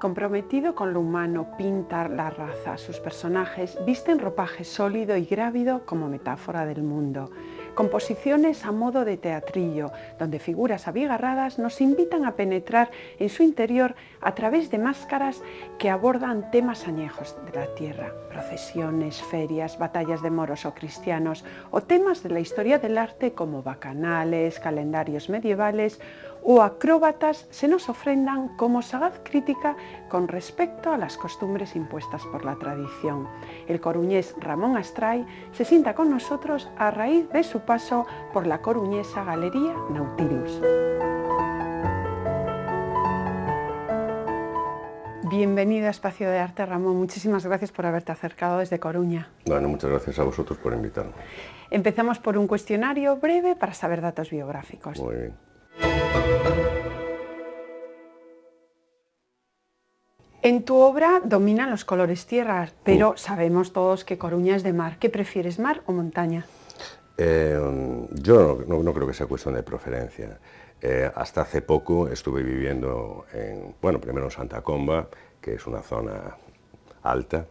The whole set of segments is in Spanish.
Comprometido con lo humano, pinta la raza. Sus personajes visten ropaje sólido y grávido como metáfora del mundo. Composiciones a modo de teatrillo, donde figuras abigarradas nos invitan a penetrar en su interior a través de máscaras que abordan temas añejos de la tierra, procesiones, ferias, batallas de moros o cristianos, o temas de la historia del arte como bacanales, calendarios medievales o acróbatas se nos ofrendan como sagaz crítica con respecto a las costumbres impuestas por la tradición. El coruñés Ramón Astray se sienta con nosotros a raíz de su paso por la coruñesa Galería Nautilus. Bienvenido a Espacio de Arte, Ramón. Muchísimas gracias por haberte acercado desde Coruña. Bueno, muchas gracias a vosotros por invitarme. Empezamos por un cuestionario breve para saber datos biográficos. Muy bien. En tu obra dominan los colores tierra, pero sabemos todos que Coruña es de mar. ¿Qué prefieres, mar o montaña? Yo no creo que sea cuestión de preferencia. Hasta hace poco estuve viviendo primero en Santa Comba, que es una zona alta,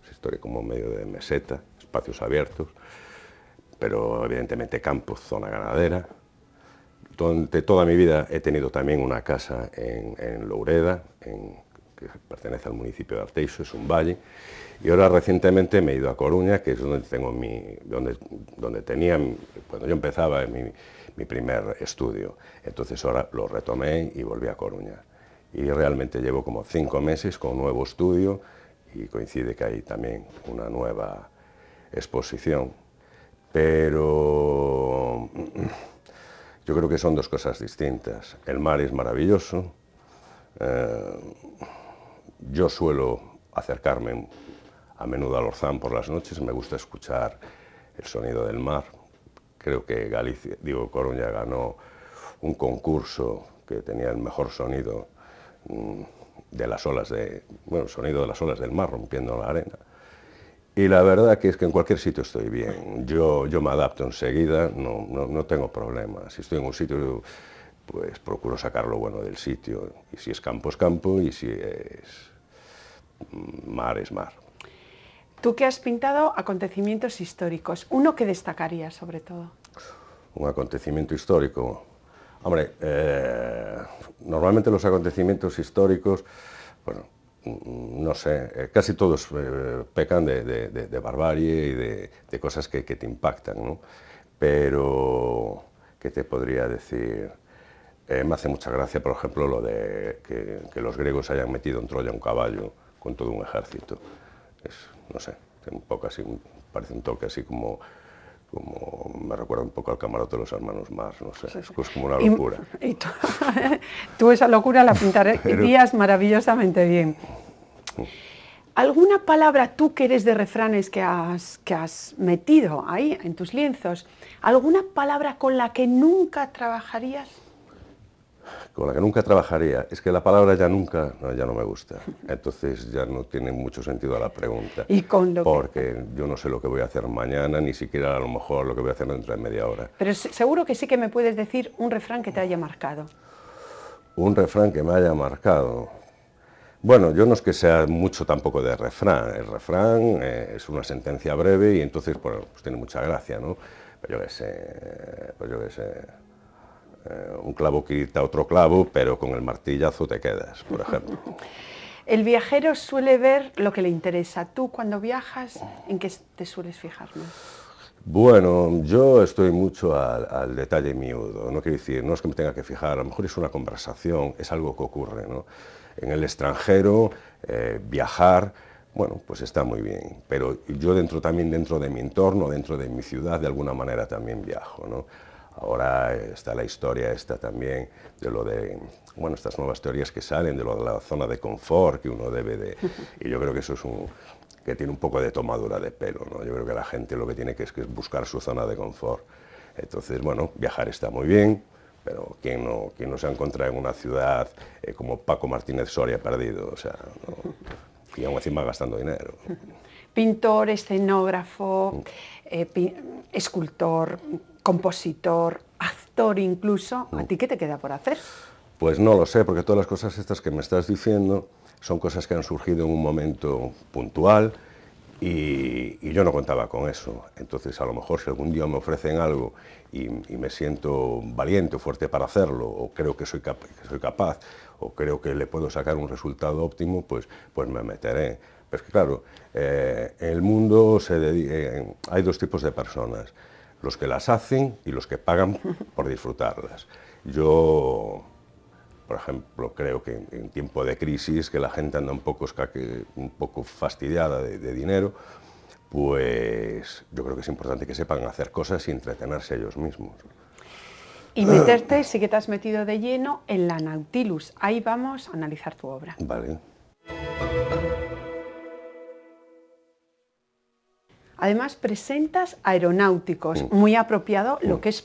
es historia como medio de meseta, espacios abiertos, pero evidentemente campos, zona ganadera. Donde toda mi vida he tenido también una casa en Loureda, que pertenece al municipio de Arteixo, es un valle, y ahora recientemente me he ido a Coruña, que es donde tengo donde tenía, cuando yo empezaba mi primer estudio. Entonces ahora lo retomé y volví a Coruña. Y realmente llevo como 5 meses con un nuevo estudio y coincide que hay también una nueva exposición. Pero yo creo que son dos cosas distintas. El mar es maravilloso. Yo suelo acercarme a menudo al Orzán por las noches, me gusta escuchar el sonido del mar. Creo que Coruña ganó un concurso que tenía el mejor sonido de las olas sonido de las olas del mar rompiendo la arena. Y la verdad que es que en cualquier sitio estoy bien. Yo me adapto enseguida, no tengo problemas. Si estoy en un sitio, pues procuro sacar lo bueno del sitio. Y si es campo, es campo, y si es mar, es mar. Tú que has pintado acontecimientos históricos, ¿uno que destacaría sobre todo? Un acontecimiento histórico. Hombre, normalmente los acontecimientos históricos, bueno, no sé, casi todos pecan de barbarie y de cosas que te impactan, ¿no? Pero, ¿qué te podría decir? Me hace mucha gracia, por ejemplo, lo de que los griegos hayan metido en Troya un caballo con todo un ejército. No sé, un poco así, parece un toque así como me recuerda un poco al camarote de los hermanos Marx, no sé, es como una locura. Y tú esa locura la pintarías maravillosamente bien. ¿Alguna palabra, tú que eres de refranes que has metido ahí en tus lienzos, alguna palabra con la que nunca trabajarías? Con la que nunca trabajaría, es que la palabra ya nunca, ya no me gusta, entonces ya no tiene mucho sentido la pregunta, porque yo no sé lo que voy a hacer mañana, ni siquiera a lo mejor lo que voy a hacer dentro de media hora. Pero seguro que sí que me puedes decir un refrán que te haya marcado. Un refrán que me haya marcado. Bueno, yo no es que sea mucho tampoco de refrán, el refrán es una sentencia breve y entonces pues tiene mucha gracia, ¿no? Pero yo qué sé, un clavo quita otro clavo, pero con el martillazo te quedas, por ejemplo. El viajero suele ver lo que le interesa. ¿Tú cuando viajas, en qué te sueles fijar más? Bueno, yo estoy mucho al detalle miudo, no quiero decir, no es que me tenga que fijar, a lo mejor es una conversación, es algo que ocurre, ¿no? En el extranjero, viajar, bueno, pues está muy bien, pero yo también dentro de mi entorno, dentro de mi ciudad, de alguna manera también viajo, ¿no? Ahora está la historia esta también bueno, estas nuevas teorías que salen de lo de la zona de confort que uno debe de... Y yo creo que eso es que tiene un poco de tomadura de pelo, ¿no? Yo creo que la gente lo que tiene que es buscar su zona de confort. Entonces, bueno, viajar está muy bien, pero ¿quién no se ha encontrado en una ciudad como Paco Martínez Soria perdido? O sea, ¿no? Y aún encima gastando dinero. Pintor, escenógrafo, escultor, compositor, actor incluso. ¿A ti qué te queda por hacer? Pues no lo sé, porque todas las cosas estas que me estás diciendo son cosas que han surgido en un momento puntual y yo no contaba con eso. Entonces, a lo mejor si algún día me ofrecen algo y me siento valiente o fuerte para hacerlo, o creo que soy capaz, o creo que le puedo sacar un resultado óptimo, pues me meteré. Pero es que claro, en el mundo hay dos tipos de personas, los que las hacen y los que pagan por disfrutarlas. Yo, por ejemplo, creo que en tiempo de crisis, que la gente anda un poco fastidiada de dinero, pues yo creo que es importante que sepan hacer cosas y entretenerse ellos mismos. Y meterte, sí que te has metido de lleno en la Nautilus. Ahí vamos a analizar tu obra. Vale. Además, presentas aeronáuticos, muy apropiado lo que es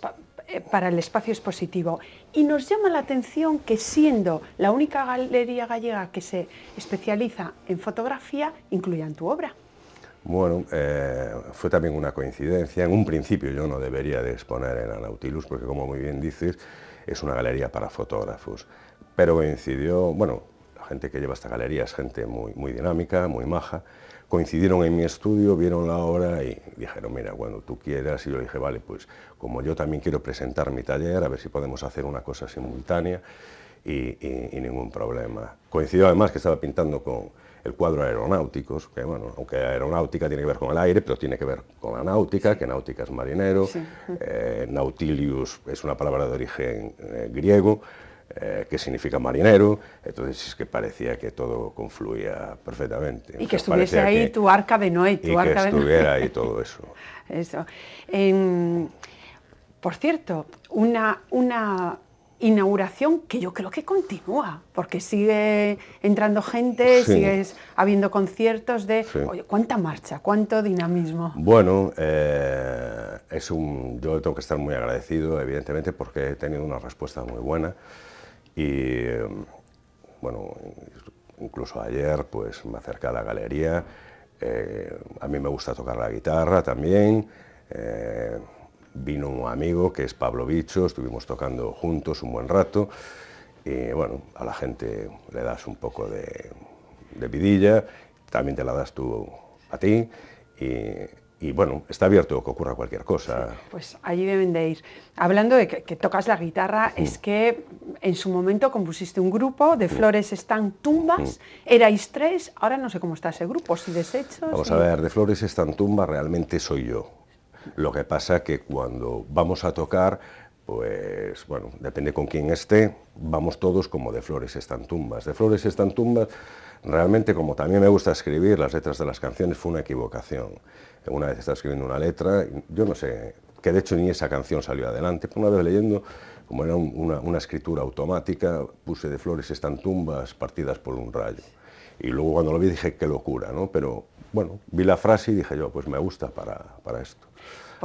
para el espacio expositivo. Y nos llama la atención que, siendo la única galería gallega que se especializa en fotografía, incluyan tu obra. Bueno, fue también una coincidencia. En un principio yo no debería de exponer en la Nautilus, porque como muy bien dices, es una galería para fotógrafos. Pero coincidió, bueno, la gente que lleva esta galería es gente muy dinámica, muy maja. Coincidieron en mi estudio, vieron la obra y dijeron, mira, cuando tú quieras. Y yo dije, vale, pues como yo también quiero presentar mi taller, a ver si podemos hacer una cosa simultánea y ningún problema. Coincidió además que estaba pintando con el cuadro aeronáuticos, que bueno, aunque aeronáutica tiene que ver con el aire, pero tiene que ver con la náutica, que náutica es marinero, sí. Nautilius es una palabra de origen griego, que significa marinero, entonces es que parecía que todo confluía perfectamente. Y que estuviese ahí tu arca de Noé. Que estuviera ahí todo eso. Eso. Por cierto, una inauguración que yo creo que continúa, porque sigue entrando gente, sí. Sigues habiendo conciertos de... Sí. Oye, ¿cuánta marcha? ¿Cuánto dinamismo? Bueno, yo tengo que estar muy agradecido, evidentemente, porque he tenido una respuesta muy buena y, bueno, incluso ayer pues me acerqué a la galería, a mí me gusta tocar la guitarra también, vino un amigo que es Pablo Bicho, estuvimos tocando juntos un buen rato y bueno, a la gente le das un poco de vidilla, también te la das tú a ti y bueno, está abierto que ocurra cualquier cosa. Sí, pues allí deben de ir. Hablando de que tocas la guitarra, es que en su momento compusiste un grupo, De Flores Están Tumbas, erais 3, ahora no sé cómo está ese grupo, si deshechos... Vamos a ver, De Flores Están Tumbas realmente soy yo. Lo que pasa que cuando vamos a tocar, pues bueno, depende con quién esté, vamos todos como De Flores Están Tumbas. De Flores Están Tumbas, realmente, como también me gusta escribir las letras de las canciones, fue una equivocación. Una vez estaba escribiendo una letra, yo no sé, que de hecho ni esa canción salió adelante, pero una vez leyendo, como era una escritura automática, puse De Flores Están Tumbas partidas por un rayo. Y luego cuando lo vi dije, qué locura, ¿no? Pero bueno, vi la frase y dije yo, pues me gusta para esto.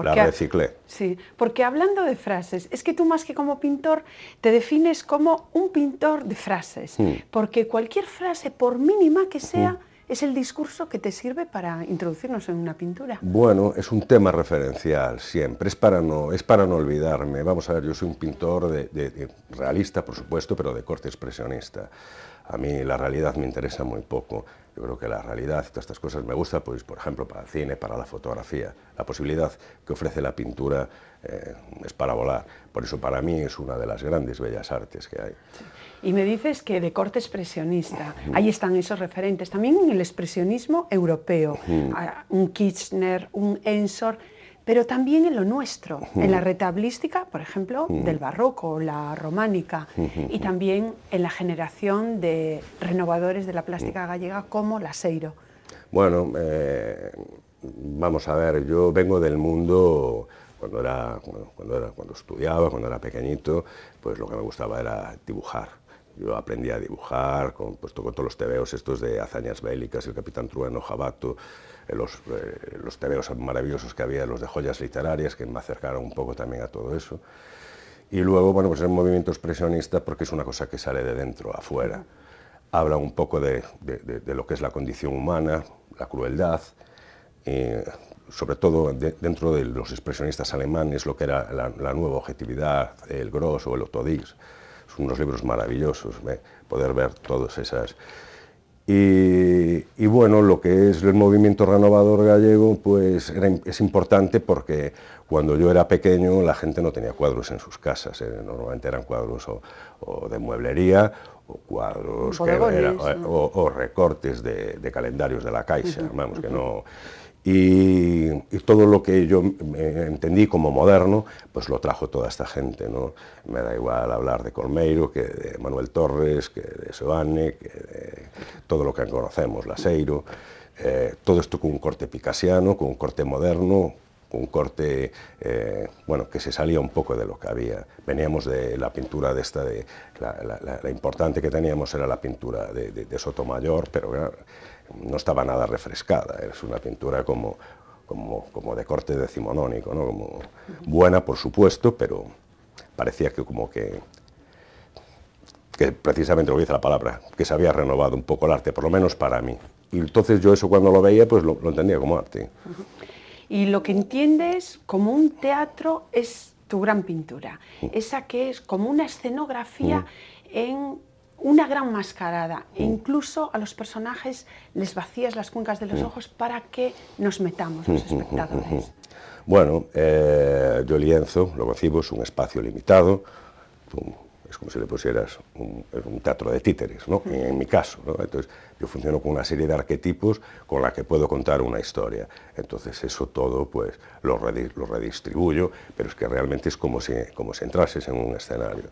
La reciclé. Sí, porque hablando de frases, es que tú más que como pintor te defines como un pintor de frases, porque cualquier frase, por mínima que sea, es el discurso que te sirve para introducirnos en una pintura. Bueno, es un tema referencial siempre, es para no olvidarme. Vamos a ver, yo soy un pintor realista, por supuesto, pero de corte expresionista. A mí la realidad me interesa muy poco. Yo creo que la realidad y todas estas cosas me gustan, pues, por ejemplo, para el cine, para la fotografía. La posibilidad que ofrece la pintura es para volar. Por eso para mí es una de las grandes bellas artes que hay. Sí. Y me dices que de corte expresionista, ahí están esos referentes. También en el expresionismo europeo, un Kirchner, un Ensor, pero también en lo nuestro, en la retablística, por ejemplo, del barroco, la románica, y también en la generación de renovadores de la plástica gallega como Laseiro. Bueno, vamos a ver, yo vengo del mundo, cuando estudiaba, cuando era pequeñito, pues lo que me gustaba era dibujar. Yo aprendí a dibujar con todos los tebeos estos de hazañas bélicas, el Capitán Trueno, Jabato, los tebeos maravillosos que había, los de joyas literarias, que me acercaron un poco también a todo eso. Y luego, bueno, pues el movimiento expresionista, porque es una cosa que sale de dentro a afuera. Habla un poco de lo que es la condición humana, la crueldad, sobre todo dentro de los expresionistas alemanes, lo que era la nueva objetividad, el Gross o el Otto Dix. son unos libros maravillosos, poder ver todas esas... Y bueno, lo que es el movimiento renovador gallego, pues es importante porque cuando yo era pequeño la gente no tenía cuadros en sus casas, normalmente eran cuadros o de mueblería o cuadros o recortes de calendarios de la Caixa, vamos, que no... Y todo lo que yo entendí como moderno, pues lo trajo toda esta gente, ¿no? Me da igual hablar de Colmeiro, que de Manuel Torres, que de Seoane, que de todo lo que conocemos, Laseiro, todo esto con un corte picasiano, con un corte moderno, con un corte, bueno, que se salía un poco de lo que había. Veníamos de la pintura de esta, la importante que teníamos era la pintura de Sotomayor, pero claro, no estaba nada refrescada, es una pintura como de corte decimonónico, ¿no? Como buena, por supuesto, pero parecía que precisamente lo que dice la palabra, que se había renovado un poco el arte, por lo menos para mí. Y entonces yo eso cuando lo veía, pues lo entendía como arte. Y lo que entiendes como un teatro es tu gran pintura, esa que es como una escenografía en una gran mascarada, e incluso a los personajes les vacías las cuencas de los ojos para que nos metamos los espectadores. Bueno, yo el lienzo lo concibo, es un espacio limitado, es como si le pusieras un teatro de títeres, ¿no? En mi caso, ¿no? Entonces yo funciono con una serie de arquetipos con la que puedo contar una historia, entonces eso todo pues lo redistribuyo, pero es que realmente es como si entrases en un escenario.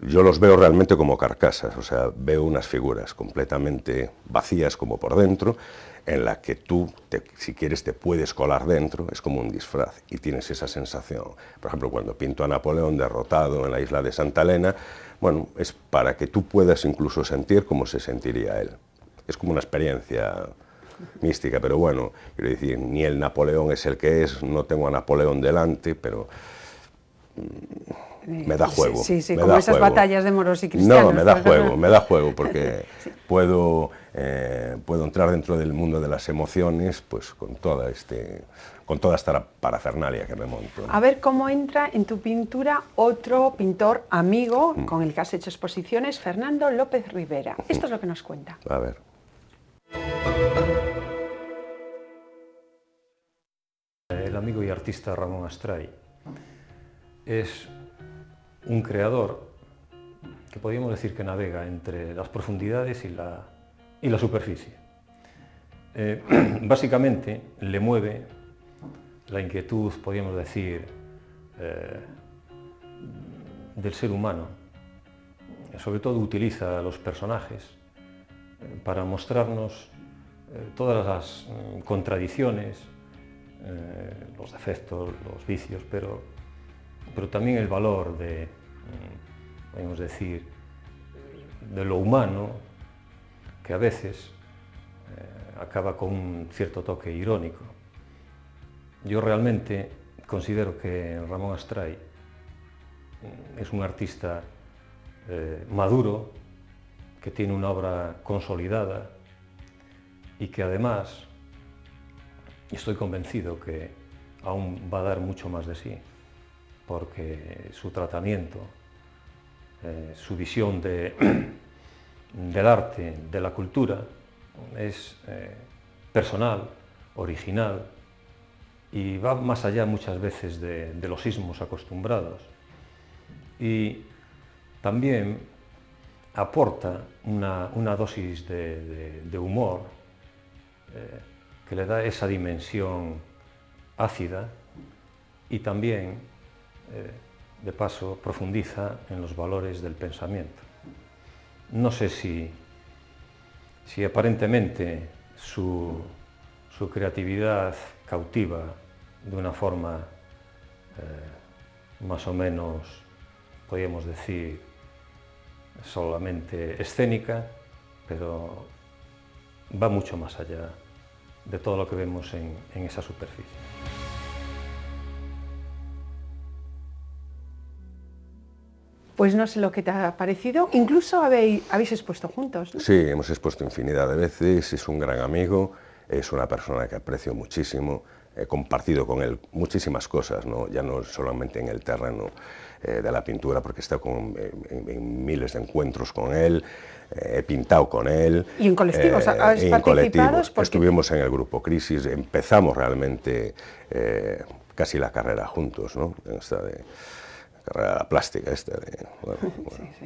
Yo los veo realmente como carcasas, o sea, veo unas figuras completamente vacías como por dentro, en la que tú, si quieres, te puedes colar dentro, es como un disfraz, y tienes esa sensación. Por ejemplo, cuando pinto a Napoleón derrotado en la isla de Santa Elena, bueno, es para que tú puedas incluso sentir cómo se sentiría él. Es como una experiencia mística, pero bueno, quiero decir, ni el Napoleón es el que es, no tengo a Napoleón delante, pero... me da juego. Sí, como esas batallas de moros y cristianos. No, me da juego, porque puedo entrar dentro del mundo de las emociones, pues con toda esta parafernalia que me monto. A ver cómo entra en tu pintura otro pintor amigo, con el que has hecho exposiciones, Fernando López Rivera. Esto es lo que nos cuenta. A ver. El amigo y artista Ramón Astray es un creador que podríamos decir que navega entre las profundidades y la superficie. Básicamente le mueve la inquietud, podríamos decir, del ser humano. Sobre todo utiliza a los personajes para mostrarnos todas las contradicciones, los defectos, los vicios, pero también el valor podemos decir, de lo humano, que a veces acaba con un cierto toque irónico. Yo realmente considero que Ramón Astray es un artista maduro, que tiene una obra consolidada y que además, estoy convencido que aún va a dar mucho más de sí, porque su tratamiento, su visión del arte, de la cultura, es personal, original, y va más allá muchas veces de los ismos acostumbrados. Y también aporta una dosis de humor que le da esa dimensión ácida y también, de paso, profundiza en los valores del pensamiento. No sé si aparentemente su creatividad cautiva de una forma más o menos, podríamos decir, solamente escénica, pero va mucho más allá de todo lo que vemos en esa superficie. Pues no sé lo que te ha parecido, incluso habéis expuesto juntos, ¿no? Sí, hemos expuesto infinidad de veces, es un gran amigo, es una persona que aprecio muchísimo, he compartido con él muchísimas cosas, ¿no? Ya no solamente en el terreno de la pintura, porque he estado en miles de encuentros con él, he pintado con él. ¿Y en colectivos has participado? Estuvimos en el grupo Crisis, empezamos realmente casi la carrera juntos, ¿no? En esta carrera plástica bueno.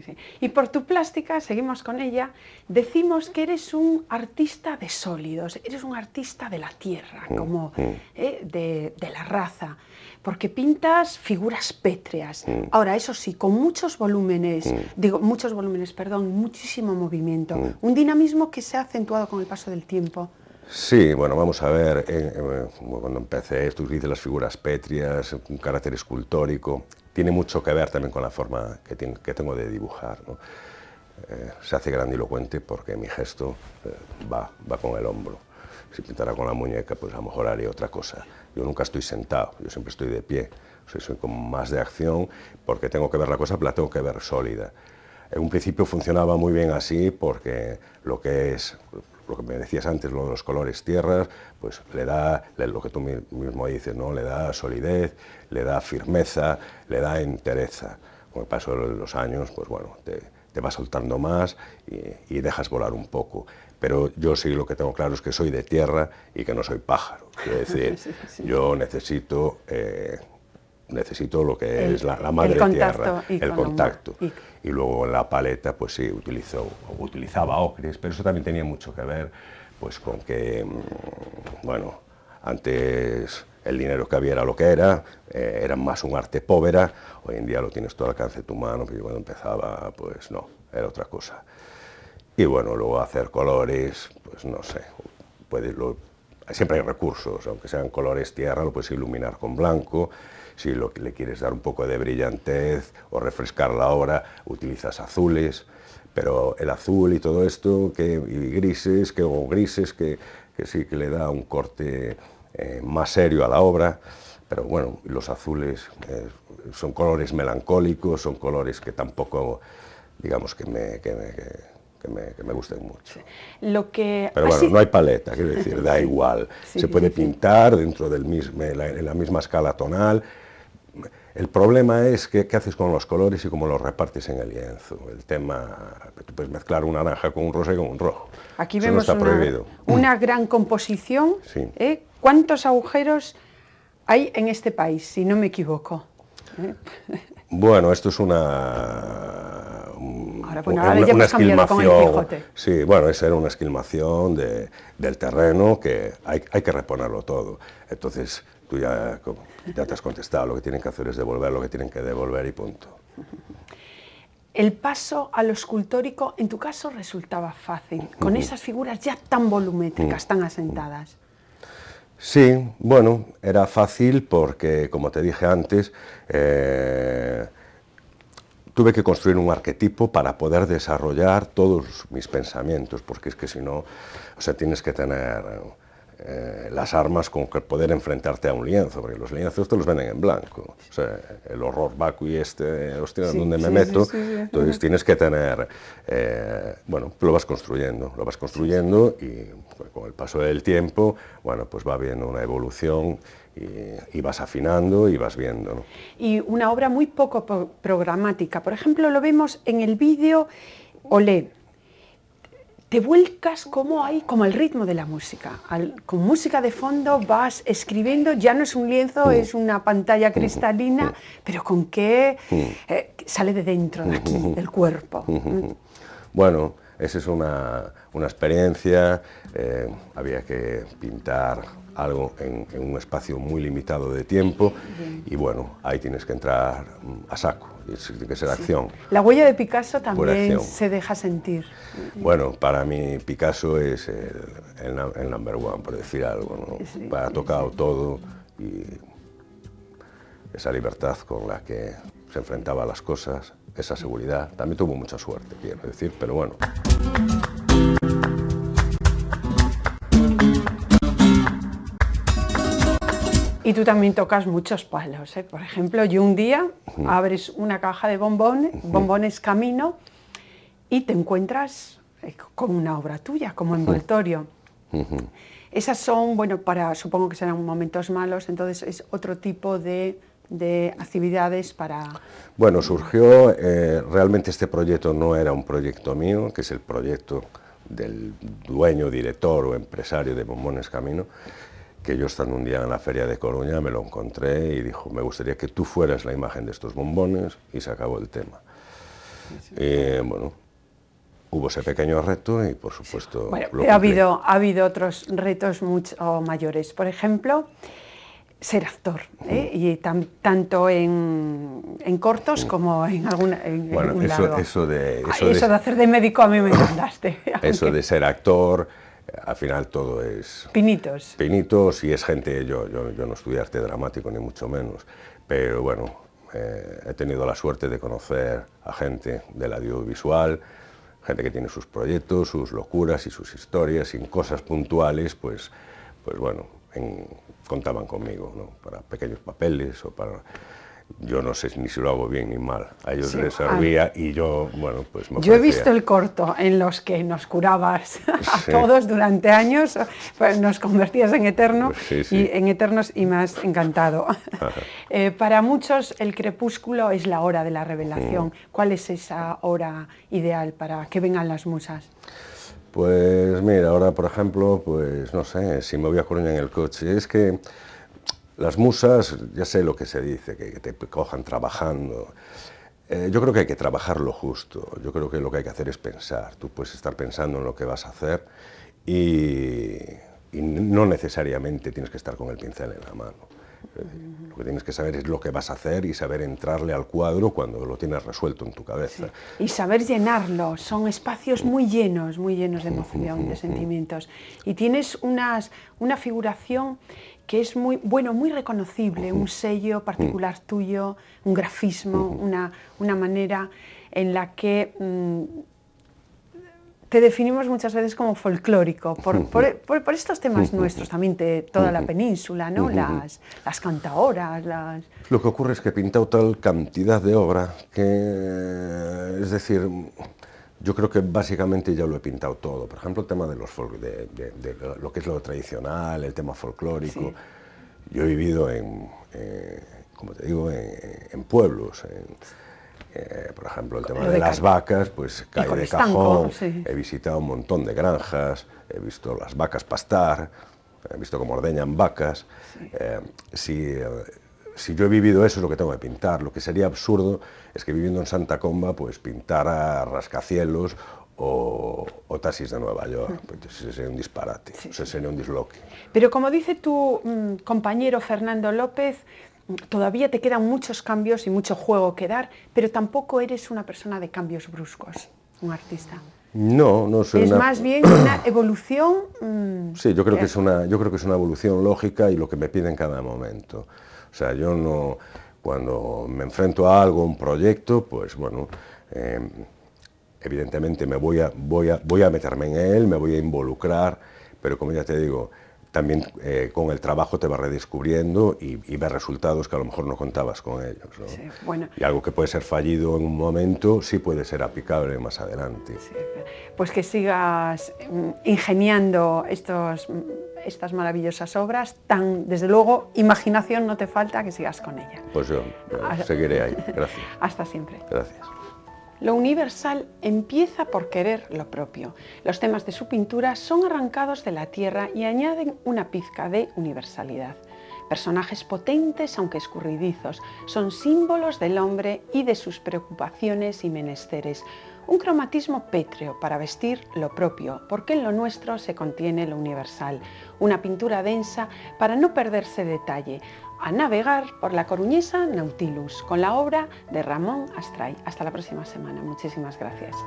Sí. Y por tu plástica, seguimos con ella, decimos que eres un artista de sólidos, eres un artista de la tierra, como de la raza, porque pintas figuras pétreas. Ahora, eso sí, con muchos volúmenes, muchísimo movimiento, un dinamismo que se ha acentuado con el paso del tiempo. Sí, bueno, vamos a ver, cuando empecé esto, utilicé las figuras pétreas, un carácter escultórico, tiene mucho que ver también con la forma que tengo de dibujar, ¿no? Se hace grandilocuente porque mi gesto va con el hombro. Si pintara con la muñeca, pues a lo mejor haría otra cosa. Yo nunca estoy sentado, yo siempre estoy de pie, o sea, soy como más de acción porque tengo que ver la cosa, pero la tengo que ver sólida. En un principio funcionaba muy bien así porque lo que me decías antes, lo de los colores tierras, pues le da, lo que tú mismo dices, ¿no? Le da solidez, le da firmeza, le da entereza. Con el paso de los años, pues bueno, te vas soltando más y dejas volar un poco. Pero yo sí lo que tengo claro es que soy de tierra y que no soy pájaro. Quiero decir, yo necesito lo que es la madre tierra, el contacto. Y luego en la paleta, pues sí, utilizaba ocres, pero eso también tenía mucho que ver pues con que, bueno, antes el dinero que había era lo que era más un arte povera, hoy en día lo tienes todo al alcance de tu mano, pero cuando empezaba, pues no, era otra cosa. Y bueno, luego hacer colores, pues no sé, siempre hay recursos, aunque sean colores tierra, lo puedes iluminar con blanco. Si le quieres dar un poco de brillantez o refrescar la obra, utilizas azules, pero el azul y todo esto, y grises, que sí que le da un corte más serio a la obra, pero bueno, los azules son colores melancólicos, son colores que tampoco, digamos, que me gusten mucho. Pero bueno, no hay paleta, quiero decir, da igual. Se puede pintar dentro en la misma escala tonal. El problema es qué haces con los colores y cómo los repartes en el lienzo. El tema, tú puedes mezclar un naranja con un rosa y con un rojo. Aquí eso vemos no está prohibido. Una gran composición. Sí. ¿Cuántos agujeros hay en este país, si no me equivoco? Bueno, esto es una esquilmación. Sí, bueno, esa era una esquilmación del terreno que hay que reponerlo todo. Entonces, tú ya te has contestado, lo que tienen que hacer es devolver lo que tienen que devolver y punto. El paso a lo escultórico, en tu caso, resultaba fácil, con esas figuras ya tan volumétricas, tan asentadas. Sí, bueno, era fácil porque, como te dije antes, tuve que construir un arquetipo para poder desarrollar todos mis pensamientos, porque es que si no, o sea, tienes que tener las armas con que poder enfrentarte a un lienzo, porque los lienzos te los venden en blanco. O sea, el horror vacui hostia, ¿dónde me meto? Entonces tienes que tener, bueno, lo vas construyendo y con el paso del tiempo, bueno, pues va habiendo una evolución y vas afinando y vas viendo, ¿no? Y una obra muy poco programática. Por ejemplo, lo vemos en el vídeo Olé. Te vuelcas como el ritmo de la música. Con música de fondo vas escribiendo, ya no es un lienzo, es una pantalla cristalina, pero con qué sale de dentro, de aquí, del cuerpo. Bueno, esa es una experiencia, había que pintar algo en un espacio muy limitado de tiempo y bueno, ahí tienes que entrar a saco, tiene que ser acción. La huella de Picasso también se deja sentir. Bueno, para mí Picasso es el number one, por decir algo, ¿no? Ha tocado todo y esa libertad con la que se enfrentaba a las cosas, esa seguridad, también tuvo mucha suerte, quiero decir, pero bueno. Y tú también tocas muchos palos, ¿eh? Por ejemplo, yo un día abres una caja de bombones Camino, y te encuentras con una obra tuya, como envoltorio. Esas son, bueno, supongo que serán momentos malos, entonces es otro tipo de de actividades para... Bueno, surgió, realmente este proyecto no era un proyecto mío, que es el proyecto del dueño, director o empresario de Bombones Camino, que yo estando un día en la feria de Coruña me lo encontré y dijo, me gustaría que tú fueras la imagen de estos bombones, y se acabó el tema. Bueno, hubo ese pequeño reto y por supuesto... Bueno, lo ha cumplí. habido otros retos mucho mayores, por ejemplo, ser actor, y tanto en cortos como en Bueno, un largo. eso de hacer de médico a mí me encantaste. eso de ser actor, al final todo es... Pinitos. Pinitos, y es gente, yo no estudié arte dramático ni mucho menos, pero bueno, he tenido la suerte de conocer a gente del audiovisual, gente que tiene sus proyectos, sus locuras y sus historias, sin cosas puntuales, pues bueno, contaban conmigo, ¿no? Para pequeños papeles o para... Yo no sé ni si lo hago bien ni mal, a ellos les servía y yo, bueno, pues me Yo he parecía... visto el corto en los que nos curabas a Sí. todos durante años, pues nos convertías en eterno, Sí, sí. y en eternos, y me has encantado. Para muchos el crepúsculo es la hora de la revelación. ¿Cuál es esa hora ideal para que vengan las musas? Pues mira, ahora por ejemplo, pues no sé, si me voy a Coruña en el coche, es que las musas, ya sé lo que se dice, que te cojan trabajando. Yo creo que hay que trabajar lo justo, yo creo que lo que hay que hacer es pensar. Tú puedes estar pensando en lo que vas a hacer y no necesariamente tienes que estar con el pincel en la mano. Lo que tienes que saber es lo que vas a hacer y saber entrarle al cuadro cuando lo tienes resuelto en tu cabeza. Sí. Y saber llenarlo, son espacios muy llenos de emoción, de sentimientos. Y tienes una figuración que es muy reconocible, un sello particular tuyo, un grafismo, una manera en la que te definimos muchas veces como folclórico, por estos temas nuestros, también de toda la península, ¿no? Las cantaoras, Lo que ocurre es que he pintado tal cantidad de obra que, es decir, yo creo que básicamente ya lo he pintado todo. Por ejemplo, el tema de lo que es lo tradicional, el tema folclórico. Sí. Yo he vivido como te digo, en pueblos. Por ejemplo, el tema de las vacas, pues cae de cajón. Sí. He visitado un montón de granjas, he visto las vacas pastar, he visto cómo ordeñan vacas. Sí. Si yo he vivido eso, es lo que tengo que pintar. Lo que sería absurdo es que viviendo en Santa Comba, pues pintara rascacielos o taxis de Nueva York. Pues eso sería un disparate, eso sería un disloque. Pero como dice tu compañero Fernando López, todavía te quedan muchos cambios y mucho juego que dar, pero tampoco eres una persona de cambios bruscos, un artista. No soy es más bien una evolución... Sí, yo creo que es una evolución lógica y lo que me pide en cada momento. O sea, yo no, cuando me enfrento a algo, un proyecto, pues bueno, evidentemente voy a meterme en él, me voy a involucrar, pero como ya te digo, también con el trabajo te vas redescubriendo y ves resultados que a lo mejor no contabas con ellos, ¿no? Sí, bueno. Y algo que puede ser fallido en un momento, sí puede ser aplicable más adelante. Sí, pues que sigas ingeniando estas maravillosas obras, desde luego, imaginación no te falta, que sigas con ella. Pues yo seguiré ahí, gracias. Hasta siempre. Gracias. Lo universal empieza por querer lo propio. Los temas de su pintura son arrancados de la tierra y añaden una pizca de universalidad. Personajes potentes, aunque escurridizos, son símbolos del hombre y de sus preocupaciones y menesteres. Un cromatismo pétreo para vestir lo propio, porque en lo nuestro se contiene lo universal. Una pintura densa para no perderse detalle. A navegar por la coruñesa Nautilus con la obra de Ramón Astray. Hasta la próxima semana. Muchísimas gracias.